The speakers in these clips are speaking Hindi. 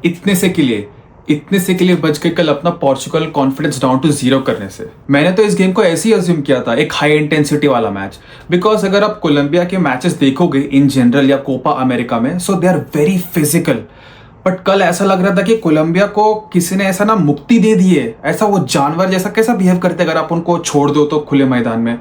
इतने से के लिए बच के कल अपना पोर्चुगल कॉन्फिडेंस डाउन टू 0 करने से। मैंने तो इस गेम को ऐसे ही अज्यूम किया था, एक हाई इंटेंसिटी वाला मैच। बिकॉज अगर आप कोलंबिया के मैचेस देखोगे इन जनरल या कोपा अमेरिका में, so they are very physical. But कल ऐसा लग रहा था कि कोलंबिया को किसी ने ऐसा ना मुक्ति दे दी है, ऐसा वो जानवर जैसा कैसा बिहेव करते अगर आप उनको छोड़ दो तो खुले मैदान में,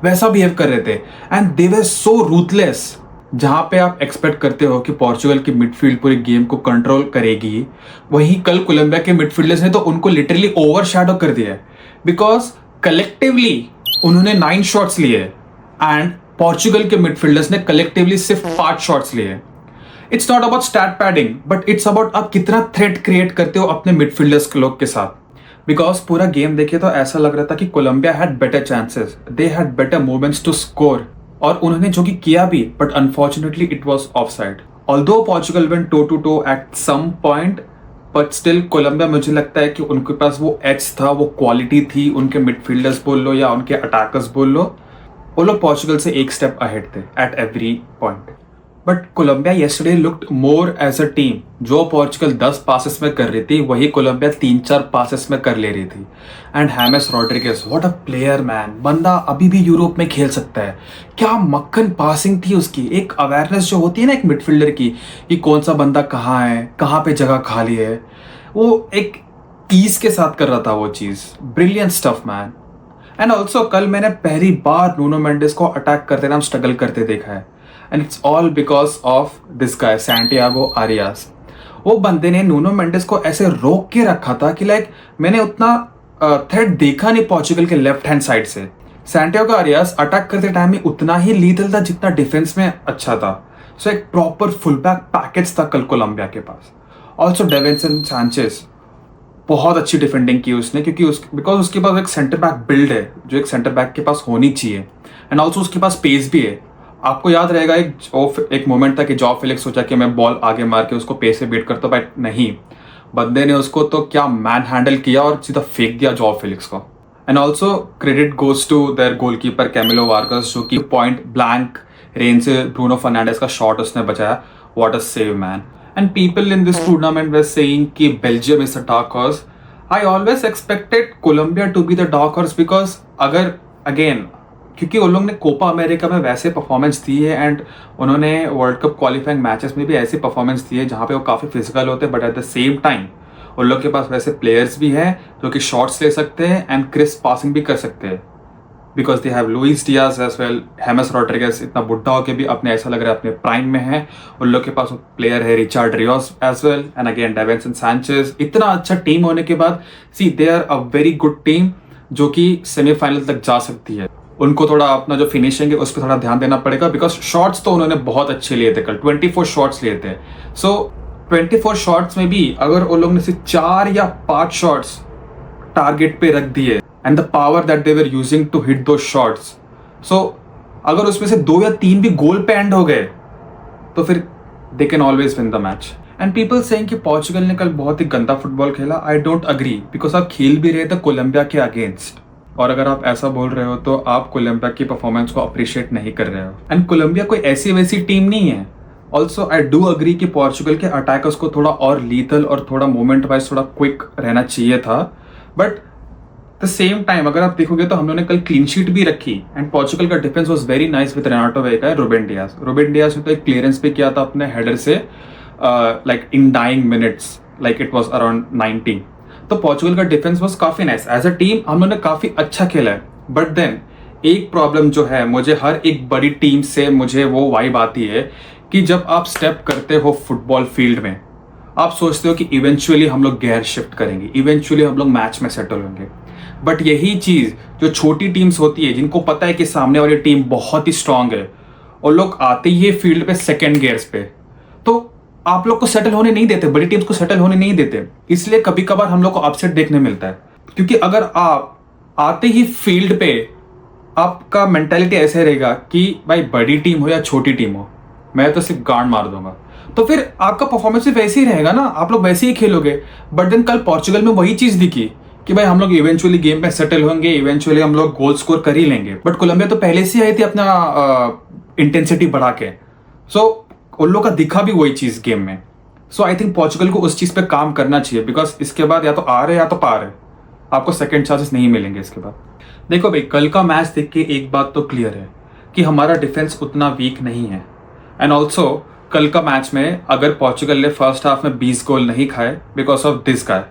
वैसा बिहेव कर रहे थे। And they were so ruthless. जहां पे आप एक्सपेक्ट करते हो कि पोर्चुगल की मिडफील्ड पूरी गेम को कंट्रोल करेगी, वहीं कल कोलंबिया के मिडफील्डर्स ने तो उनको लिटरली ओवर शैडो कर दिया है। बिकॉज कलेक्टिवली उन्होंने 9 शॉट्स लिए एंड पोर्चुगल के मिडफील्डर्स ने कलेक्टिवली सिर्फ 5 शॉट्स लिए। It's not about stat padding, but it's about आप कितना थ्रेट क्रिएट करते हो अपने मिडफील्डर्स लोग के साथ। बिकॉज पूरा गेम देखे तो ऐसा लग रहा था कि Colombia had better chances, they had better movements to score, और उन्होंने जो कि किया भी, but unfortunately it was offside. Although Portugal went toe to toe at some point, but still Colombia, मुझे लगता है कि उनके पास वो एज था, वो क्वालिटी थी, उनके मिडफील्डर्स बोल लो या उनके अटैकर्स बोल लो, वो लोग पोर्चुगल से एक स्टेप अहेड थे at every point. But Colombia yesterday looked more as a team. जो पोर्चुगल 10 पासेस में कर रही थी, वही कोलंबिया 3-4 पासेस में कर ले रही थी। And James Rodriguez, what a player man. बंदा अभी भी यूरोप में खेल सकता है। क्या मक्खन पासिंग थी उसकी, एक अवेयरनेस जो होती है ना एक मिडफील्डर की, कि कौन सा बंदा कहाँ है, कहाँ पे जगह खाली है, वो एक ईज के साथ कर रहा था वो चीज़। Brilliant stuff man. And also कल मैंने पहली बार नूनो मेंडिस को अटैक करते नाम स्ट्रगल करते देखा है। And it's all because of this guy Santiago Arias. वो बंदे ने नूनो मेंडिस को ऐसे रोक के रखा था कि लाइक मैंने उतना थ्रेट देखा नहीं पोर्चुगल के लेफ्ट हैंड साइड से। सैंटियागो आरियास अटैक करते टाइम में उतना ही लीथल था जितना डिफेंस में अच्छा था। सो एक प्रॉपर फुल बैक पैकेज था कल कोलंबिया के पास। ऑल्सो डेविंसन सांचेज, बहुत अच्छी डिफेंडिंग की उसने, क्योंकि बिकॉज उसके पास एक सेंटर बैक बिल्ड है जो एक सेंटर बैक के पास होनी चाहिए। एंड ऑल्सो उसके पास पेस भी है। आपको याद रहेगा एक मोमेंट था कि जॉ फेलिक्स सोचा कि मैं बॉल आगे मार के उसको पेस से बीट करता, बट नहीं, बंदे ने उसको तो क्या मैन हैंडल किया और सीधा फेंक दिया जॉ फेलिक्स को। And also credit goes to their goalkeeper Camilo Vargas, जो कि पॉइंट ब्लैंक रेंज से ब्रूनो फर्नांडिस का शॉट उसने बचाया। What a save man. And people in this tournament were saying कि Belgium is a dark horse. I always expected Colombia to be the dark horse, because अगर अगेन, क्योंकि उन लोग ने कोपा अमेरिका में वैसे परफॉर्मेंस दी है एंड उन्होंने वर्ल्ड कप क्वालिफाइंग मैचेस में भी ऐसी परफॉर्मेंस दी है जहाँ पे वो काफ़ी फिजिकल होते हैं, but at the same time उन लोग के पास वैसे प्लेयर्स भी हैं जो कि शॉट्स ले सकते हैं एंड क्रिस्प पासिंग भी कर सकते हैं। Because they have Luis Diaz as well. James Rodriguez इतना बुढ़ा होकर भी अपने ऐसा लग रहा है अपने प्राइम में है। उन लोग के पास प्लेयर है Richard Rios as well, and again Davinson Sanchez. इतना अच्छा टीम होने के बाद see they are a very good team जो कि सेमीफाइनल तक जा सकती है। उनको थोड़ा अपना जो फिनिशिंग है उस पर थोड़ा ध्यान देना पड़ेगा, बिकॉज शॉट्स तो उन्होंने बहुत अच्छे लिए थे कल, 24 शॉट्स लिए थे। सो 24 शॉट्स में भी अगर उन लोगों ने सिर्फ 4 या 5 शॉट्स टारगेट पे रख दिए, and the power that they were using to hit दो शॉट्स, सो अगर उसमें से 2 या 3 भी गोल पे एंड हो गए तो फिर they can always win the match. And people saying कि पोर्चुगल ने कल बहुत ही गंदा फुटबॉल खेला। आई डोंट अग्री, बिकॉज आप खेल भी रहे थे कोलंबिया के अगेंस्ट, और अगर आप ऐसा बोल रहे हो तो आप कोलंबिया की परफॉर्मेंस को अप्रिशिएट नहीं कर रहे हो। एंड कोलंबिया कोई ऐसी वैसी टीम नहीं है। ऑल्सो आई डू अग्री कि पोर्चुगल के अटैकर्स को थोड़ा और लीथल और थोड़ा मोमेंट वाइज थोड़ा क्विक रहना चाहिए था, बट द सेम टाइम अगर आप देखोगे तो हम लोगों ने कल क्लीन शीट भी रखी। एंड पोर्चुगल का defence was very nice with Renato Veiga and Ruben Dias. Ruben Dias ने तो एक क्लियरेंस भी किया था अपने हेडर से, like in dying minutes, like it was around 90। तो पोर्चुगल का डिफेंस वाज काफी नाइस। एज अ टीम हम लोगों ने काफी अच्छा खेला है, बट देन एक प्रॉब्लम जो है, मुझे हर एक बड़ी टीम से मुझे वो वाइब आती है कि जब आप स्टेप करते हो फुटबॉल फील्ड में, आप सोचते हो कि इवेंचुअली हम लोग गेयर शिफ्ट करेंगे, इवेंचुअली हम लोग मैच में सेटल होंगे। बट यही चीज जो छोटी टीम्स होती है, जिनको पता है कि सामने वाली टीम बहुत ही स्ट्रांग है, और लोग आते ही है फील्ड पे सेकेंड गियर्स पे, तो आप लोग को सेटल होने नहीं देते, बड़ी टीम्स को सेटल होने नहीं देते। इसलिए कभी कभार हम लोग को अपसेट देखने मिलता है, क्योंकि अगर आप आते ही फील्ड पे आपका मेंटालिटी ऐसे रहेगा कि भाई बड़ी टीम हो या छोटी टीम हो, मैं तो सिर्फ गांड मार दूंगा, तो फिर आपका परफॉर्मेंस भी वैसे ही रहेगा ना, आप लोग वैसे ही खेलोगे। बट देन कल पोर्चुगल में वही चीज दिखी कि भाई हम लोग इवेंचुअली गेम में सेटल होंगे, इवेंचुअली हम लोग गोल स्कोर कर ही लेंगे। बट कोलंबिया तो पहले से आई थी अपना इंटेंसिटी बढ़ा के, सो उन लोग का दिखा भी वही चीज गेम में। सो आई थिंक पोर्चुगल को उस चीज़ पे काम करना चाहिए, बिकॉज इसके बाद या तो आ रहे या तो पार है, आपको सेकंड चांसेस नहीं मिलेंगे इसके बाद। देखो भाई, कल का मैच देख के एक बात तो क्लियर है कि हमारा डिफेंस उतना वीक नहीं है। एंड ऑल्सो कल का मैच में अगर पोर्चुगल ने फर्स्ट हाफ में 20 गोल नहीं खाए बिकॉज ऑफ दिस गाय,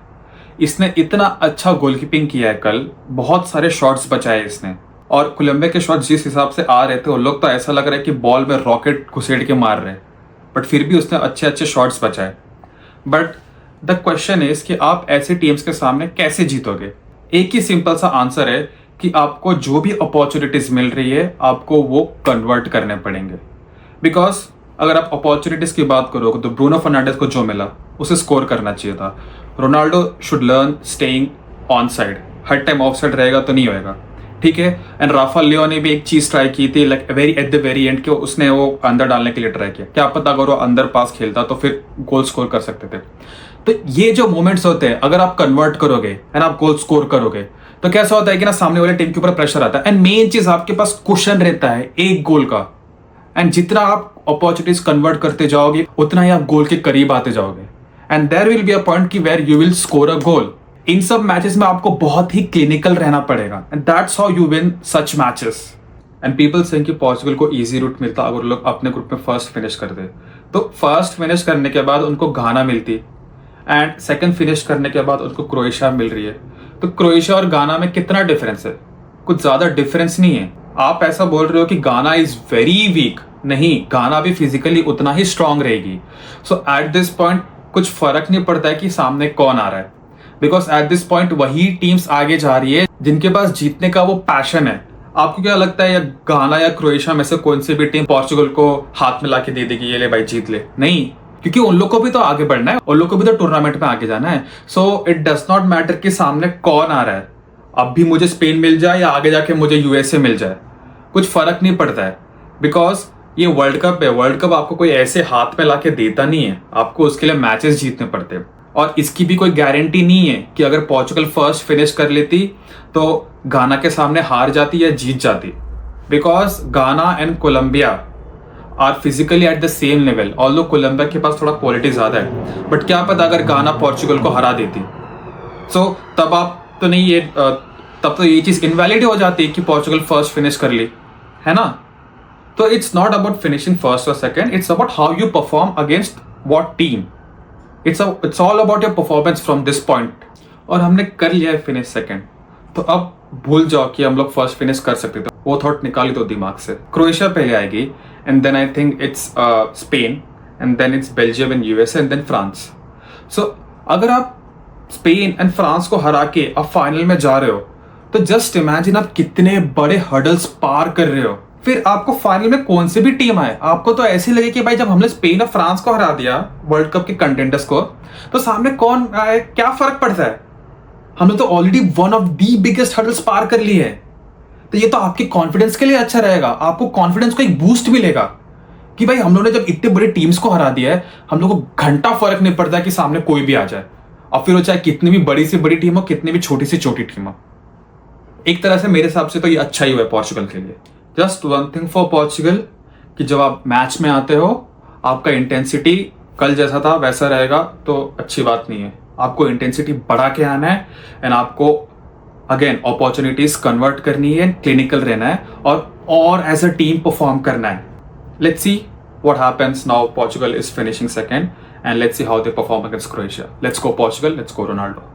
इसने इतना अच्छा गोलकीपिंग किया है कल, बहुत सारे शॉट्स बचाए इसने। और कोलंबिया के शॉट्स जिस हिसाब से आ रहे थे, उन लोग तो ऐसा लग रहा है कि बॉल में रॉकेट घुसेड़ के मार रहे हैं, बट फिर भी उसने अच्छे अच्छे शॉट्स बचाए। बट द क्वेश्चन इज कि आप ऐसे टीम्स के सामने कैसे जीतोगे? एक ही सिंपल सा आंसर है कि आपको जो भी अपॉर्चुनिटीज मिल रही है आपको वो कन्वर्ट करने पड़ेंगे। बिकॉज अगर आप अपॉर्चुनिटीज की बात करोगे तो ब्रूनो फर्नांडिस को जो मिला उसे स्कोर करना चाहिए था। Ronaldo should learn staying on side, her time of side रहेगा तो नहीं होएगा, ठीक है। एंड राफा लियो ने भी एक चीज ट्राई की थी, like very at the very and, कि उसने वो अंदर डालने के लिए ट्राई किया, क्या पता अगर वो अंदर पास खेलता तो फिर गोल स्कोर कर सकते थे। तो ये जो मोमेंट्स होते हैं, अगर आप कन्वर्ट करोगे एंड आप गोल स्कोर करोगे तो कैसा होता है कि ना सामने वाले टीम के ऊपर प्रेशर आता है। एंड मेन चीज, आपके पास कुशन रहता है एक गोल का, एंड जितना आप अपॉर्चुनिटीज कन्वर्ट करते जाओगे उतना ही आप गोल के करीब आते जाओगे। And there will be a point कि where you will score a goal. इन सब मैचेस में आपको बहुत ही क्लिनिकल रहना पड़ेगा, and that's how you win such matches. And people saying कि पोर्चुगल को इजी रूट मिलता अगर लोग अपने ग्रुप में फर्स्ट फिनिश करते, तो फर्स्ट फिनिश करने के बाद उनको घाना मिलती, एंड सेकंड फिनिश करने के बाद उनको क्रोएशिया मिल रही है। तो क्रोएशिया और गाना में कितना डिफरेंस है? कुछ ज्यादा डिफरेंस नहीं है। आप ऐसा बोल रहे हो कि गाना इज वेरी वीक, नहीं, गाना भी फिजिकली उतना ही स्ट्रांग रहेगी। सो एट दिस पॉइंट कुछ फर्क नहीं पड़ता है कि सामने कौन आ रहा है, बिकॉज एट दिस पॉइंट वही टीम्स आगे जा रही है जिनके पास जीतने का वो पैशन है। आपको क्या लगता है, या गाना या क्रोएशिया में से कौन सी भी टीम पोर्चुगल को हाथ में ला के दे देगी, ये ले भाई जीत ले? नहीं, क्योंकि उन लोग को भी तो आगे बढ़ना है, उन लोग को भी तो टूर्नामेंट में आगे जाना है। So it does not matter कि सामने कौन आ रहा है, अब भी मुझे स्पेन मिल जाए या आगे जाके मुझे यूएसए मिल जाए, कुछ फर्क नहीं पड़ता है। बिकॉज ये वर्ल्ड कप है, वर्ल्ड कप आपको कोई ऐसे हाथ में लाके देता नहीं है, आपको उसके लिए मैचेस जीतने पड़ते हैं। और इसकी भी कोई गारंटी नहीं है कि अगर पोर्चुगल फर्स्ट फिनिश कर लेती तो गाना के सामने हार जाती या जीत जाती, because Ghana and Colombia are physically at the same level. Although Colombia के पास थोड़ा क्वालिटी ज्यादा है, बट क्या पता अगर गाना पोर्चुगल को हरा देती, सो तब आप तो नहीं, ये तब तो ये चीज इनवैलिड हो जाती है कि पोर्चुगल फर्स्ट फिनिश कर ली, है ना। तो it's not about finishing first और second, it's about how you perform against what team. It's all about your performance from this point. और हमने कर लिया है फिनिश सेकंड, तो अब भूल जाओ कि हम लोग फर्स्ट फिनिश कर सकते थे, वो थॉट निकाली दो दिमाग से। क्रोएशिया पहले आएगी, and then I think it's Spain, and then it's Belgium and USA, and then France. So अगर आप स्पेन एंड फ्रांस को हरा के अब फाइनल में जा रहे हो, तो जस्ट इमेजिन आप कितने बड़े हर्डल्स पार कर रहे हो। फिर आपको फाइनल में कौन सी भी टीम आए, आपको तो ऐसे लगे कि भाई जब हमने स्पेन और फ्रांस को हरा दिया, वर्ल्ड कप के कंटेंडर्स को, तो सामने कौन आए क्या फर्क पड़ता है, हमने तो already one of the biggest hurdles पार कर ली है। तो ये तो आपके कॉन्फिडेंस के लिए अच्छा रहेगा, आपको कॉन्फिडेंस को एक बूस्ट मिलेगा कि भाई हम लोगों ने जब इतने बड़े टीम्स को हरा दिया है, हम लोग को घंटा फर्क नहीं पड़ता कि सामने कोई भी आ जाए, और फिर वो चाहे कितनी भी बड़ी से बड़ी टीम हो, कितनी भी छोटी से छोटी टीम हो। एक तरह से मेरे हिसाब से तो ये अच्छा ही हुआ है पोर्चुगल के लिए। Just one thing for Portugal, कि जब आप मैच में आते हो आपका इंटेंसिटी कल जैसा था वैसा रहेगा तो अच्छी बात नहीं है, आपको इंटेंसिटी बढ़ा के आना है, एंड आपको अगेन अपॉर्चुनिटीज कन्वर्ट करनी है, क्लिनिकल रहना है, और एज अ टीम परफॉर्म करना है। Let's see what happens now. Portugal is finishing second, and let's see how they perform against Croatia. Let's go Portugal, let's go Ronaldo.